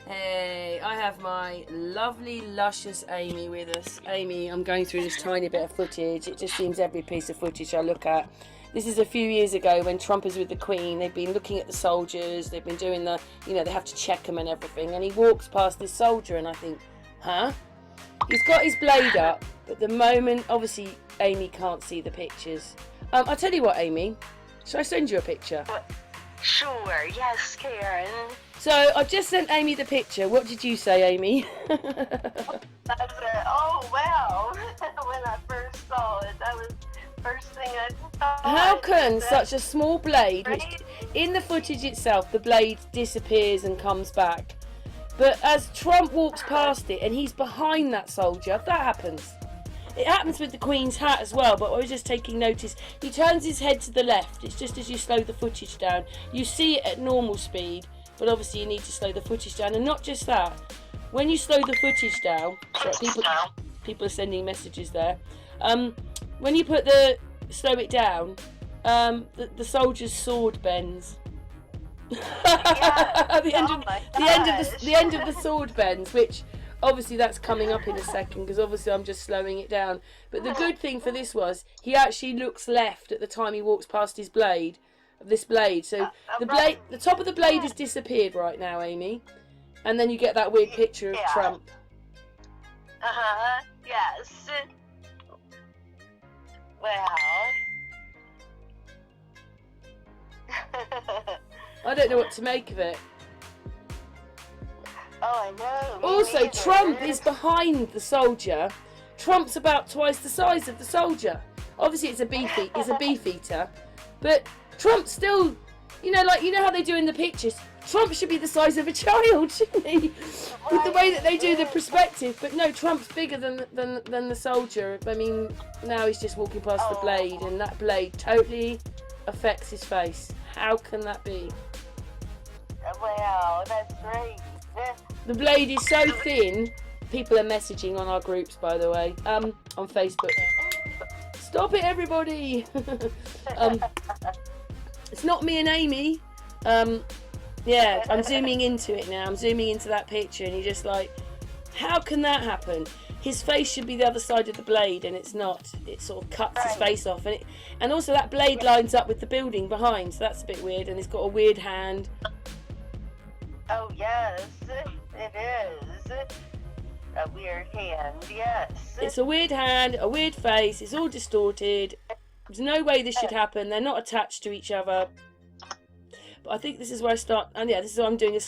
Hey, I have my lovely, luscious Amy with us. Amy, I'm going through this tiny bit of footage. It just seems every piece of footage I look at. This is a few years ago when Trump was with the Queen. They've been looking at the soldiers. They've been doing the, they have to check them and everything. And he walks past this soldier and I think, huh? He's got his blade up, but the moment, obviously, Amy can't see the pictures. I'll tell you what, Amy. Shall I send you a picture? Sure, yes, Karen. So I've just sent Amy the picture. What did you say, Amy? I said, oh wow, when I first saw it, that was the first thing I thought. How can such a small blade, which in the footage itself, the blade disappears and comes back. But as Trump walks past it and he's behind that soldier, that happens. It happens with the Queen's hat as well, but I was just taking notice. He turns his head to the left. It's just as you slow the footage down. You see it at normal speed, but obviously you need to slow the footage down. And not just that. When you slow the footage down, sorry, people are sending messages there. When you slow it down, the soldier's sword bends. Yeah. the end of the sword bends, which obviously that's coming up in a second because obviously I'm just slowing it down. But the good thing for this was he actually looks left at the time he walks past his blade. This blade, so the top of the blade has disappeared right now, Amy, and then you get that weird picture of Trump. Yes. Wow. I don't know what to make of it. Oh, I know. Also, Trump is behind the soldier. Trump's about twice the size of the soldier. Obviously, it's a beef eater, but Trump's still, how they do in the pictures. Trump should be the size of a child, shouldn't he? With the way that they do the perspective. But no, Trump's bigger than the soldier. I mean, now he's just walking past the blade, and that blade totally affects his face. How can that be? Wow, that's great. The blade is so thin. People are messaging on our groups, by the way, on Facebook. Stop it, everybody! It's not me and Amy. Yeah, I'm zooming into it now. I'm zooming into that picture, and you're just like, how can that happen? His face should be the other side of the blade, and it's not. It sort of cuts his face off, and also that blade lines up with the building behind, so that's a bit weird. And it's got a weird hand. Oh yes, it is. A weird hand, yes. It's a weird hand, a weird face. It's all distorted. There's no way this should happen. They're not attached to each other. But I think this is where I start. And yeah, this is why I'm doing a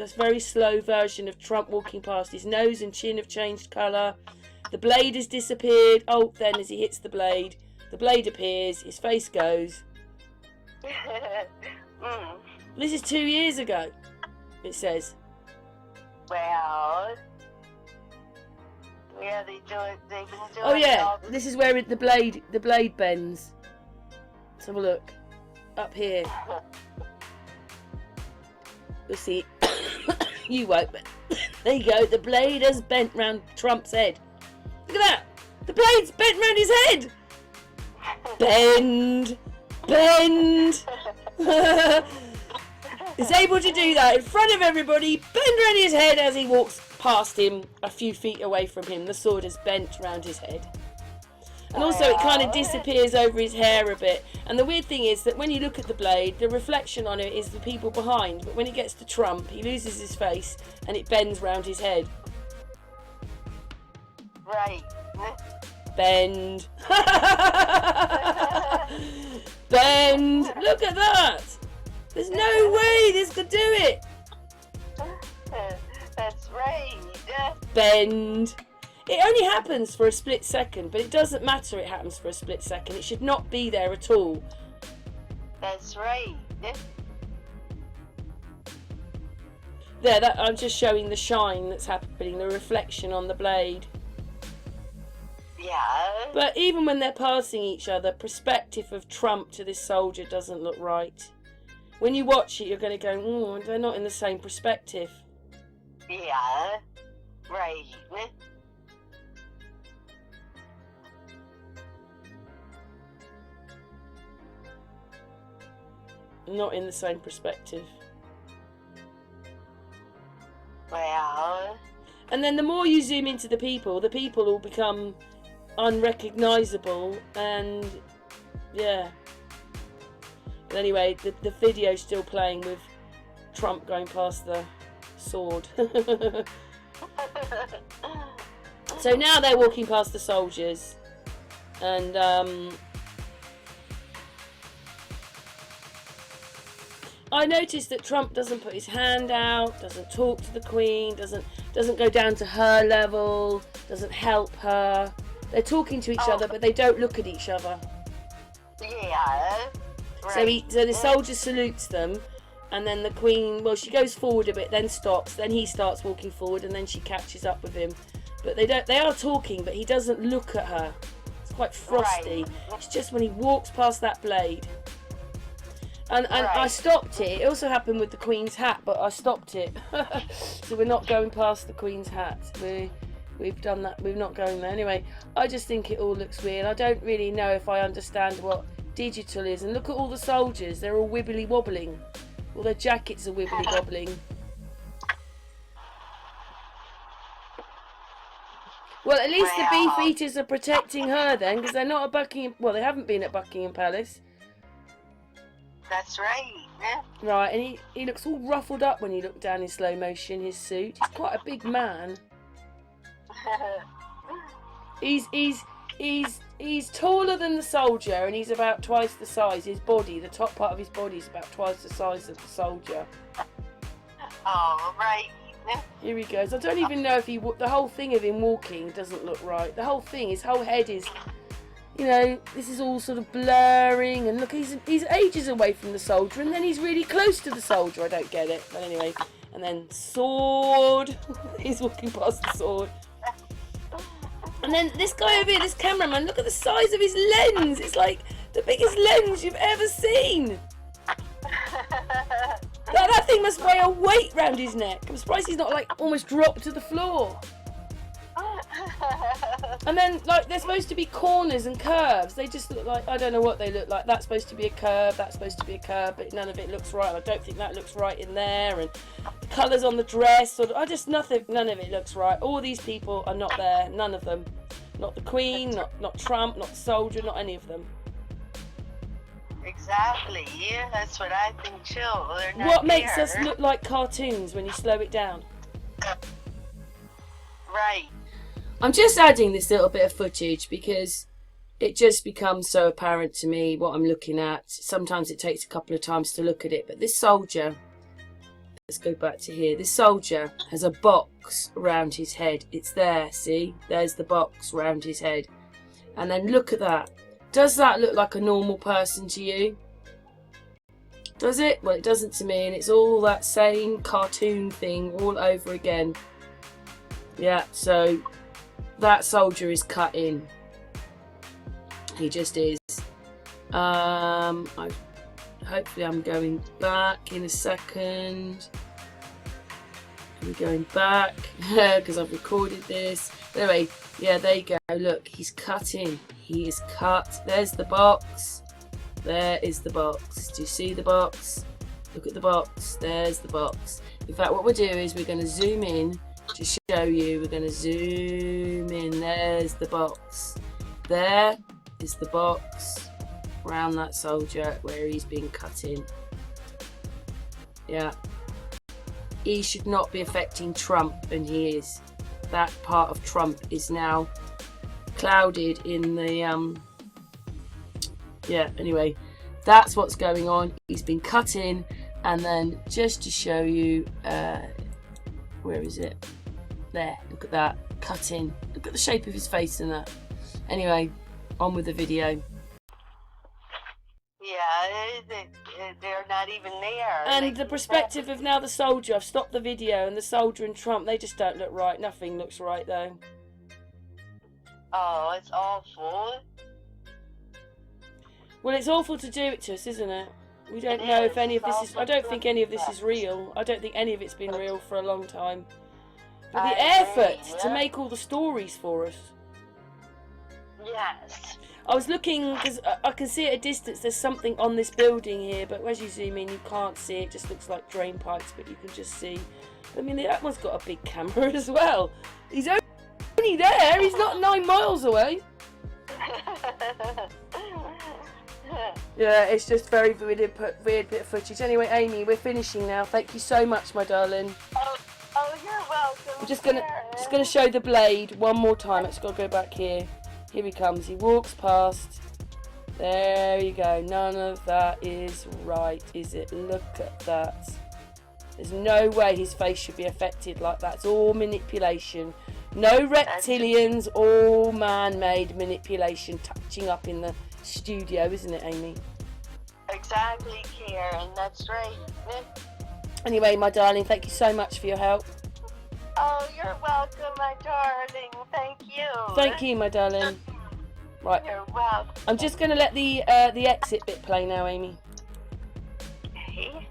very slow version of Trump walking past. His nose and chin have changed colour. The blade has disappeared. Oh, then as he hits the blade appears. His face goes. This is 2 years ago. It says. Wow. Yeah, they've been doing Oh yeah, this is where the blade bends. Let's have a look. Up here. You'll see. You won't, but there you go. The blade has bent round Trump's head. Look at that. The blade's bent round his head. Bend. Bend. Is able to do that in front of everybody, bend around his head as he walks past him a few feet away from him. The sword is bent round his head. And also it kind of disappears over his hair a bit. And the weird thing is that when you look at the blade, the reflection on it is the people behind. But when it gets to Trump, he loses his face and it bends round his head. Right. Bend. Bend. Look at that. There's no way this could do it. That's right. Bend. It only happens for a split second, but it doesn't matter it happens for a split second. It should not be there at all. That's right. There, I'm just showing the shine that's happening, the reflection on the blade. Yeah. But even when they're passing each other, perspective of Trump to this soldier doesn't look right. When you watch it, you're going to go, oh, they're not in the same perspective. Yeah. Right. Not in the same perspective. Wow. And then the more you zoom into the people will become unrecognisable, and yeah. But anyway, the video's still playing with Trump going past the sword. So now they're walking past the soldiers, and I noticed that Trump doesn't put his hand out, doesn't talk to the Queen, doesn't go down to her level, doesn't help her. They're talking to each other, but they don't look at each other. Yeah. Right. So the soldier salutes them, and then the Queen, well, she goes forward a bit, then stops, then he starts walking forward, and then she catches up with him. But they are talking, but he doesn't look at her. It's quite frosty. Right. It's just when he walks past that blade. And right. I stopped it. It also happened with the Queen's hat, but I stopped it. So we're not going past the Queen's hat. We've done that. We're not going there. Anyway, I just think it all looks weird. I don't really know if I understand what digital is. And look at all the soldiers. They're all wibbly wobbling. All their jackets are wibbly wobbling. Well, at least the beef eaters are protecting her then, because they're not at Buckingham. Well, they haven't been at Buckingham Palace. That's right. Yeah. Right, and he looks all ruffled up when you look down in slow motion. His suit. He's quite a big man. He's taller than the soldier, and he's about twice the size. His body, the top part of his body, is about twice the size of the soldier. Oh, right. Here he goes. I don't even know if the whole thing of him walking doesn't look right. The whole thing, his whole head is, you know, this is all sort of blurring. And look, he's ages away from the soldier, and then he's really close to the soldier. I don't get it. But anyway, and then sword. He's walking past the sword. And then this guy over here, this cameraman, look at the size of his lens. It's like the biggest lens you've ever seen. That thing must weigh a weight round his neck. I'm surprised he's not like almost dropped to the floor. And then like they're supposed to be corners and curves. They just look like, I don't know what they look like. That's supposed to be a curve, that's supposed to be a curve, but none of it looks right. I don't think that looks right in there. And the colours on the dress, none of it looks right. All these people are not there, none of them. Not the Queen, not Trump, not the soldier, not any of them. Exactly, yeah, that's what I think too. They're not what makes there. us look like cartoons when you slow it down? Right. I'm just adding this little bit of footage because it just becomes so apparent to me what I'm looking at. Sometimes it takes a couple of times to look at it, but this soldier, let's go back to here. This soldier has a box around his head. It's there, see? There's the box around his head. And then look at that. Does that look like a normal person to you? Does it? Well, it doesn't to me, and it's all that same cartoon thing all over again. Yeah, so that soldier is cut in. He just is. Hopefully I'm going back in a second. I'm going back because I've recorded this. But anyway, yeah, there you go. Look, he's cut in. He is cut. There's the box. There is the box. Do you see the box? Look at the box. There's the box. In fact, what we'll do is we're going to zoom in to show you. We're going to zoom in. There's the box. There is the box around that soldier where he's been cut in. Yeah. He should not be affecting Trump, and he is. That part of Trump is now clouded in the yeah, anyway, that's what's going on. He's been cut in, and then just to show you where is it? There, look at that, cut in. Look at the shape of his face and that. Anyway, on with the video. Yeah, they're not even there. And the perspective of now the soldier, I've stopped the video, and the soldier and Trump, they just don't look right. Nothing looks right though. Oh, it's awful. Well, it's awful to do it to us, isn't it? We don't know if any of this is... I don't think any of this is real. I don't think any of it's been real for a long time. But the effort to make all the stories for us. Yes. I was looking because I can see at a distance there's something on this building here, but as you zoom in, you can't see. It just looks like drain pipes, but you can just see. I mean, that one's got a big camera as well. He's only there. He's not 9 miles away. Yeah, it's just very weird bit of footage. Anyway, Amy, we're finishing now. Thank you so much, my darling. Oh, you're welcome. I'm just gonna show the blade one more time. Let's go back here. Here he comes. He walks past. There you go. None of that is right, is it? Look at that. There's no way his face should be affected like that. It's all manipulation. No reptilians, all man-made manipulation touching up in the studio, isn't it, Amy? Exactly, Karen. That's right. Anyway, my darling, thank you so much for your help. Oh, you're welcome, my darling. Thank you. Thank you, my darling. Right. You're welcome. I'm just going to let the exit bit play now, Amy. Okay.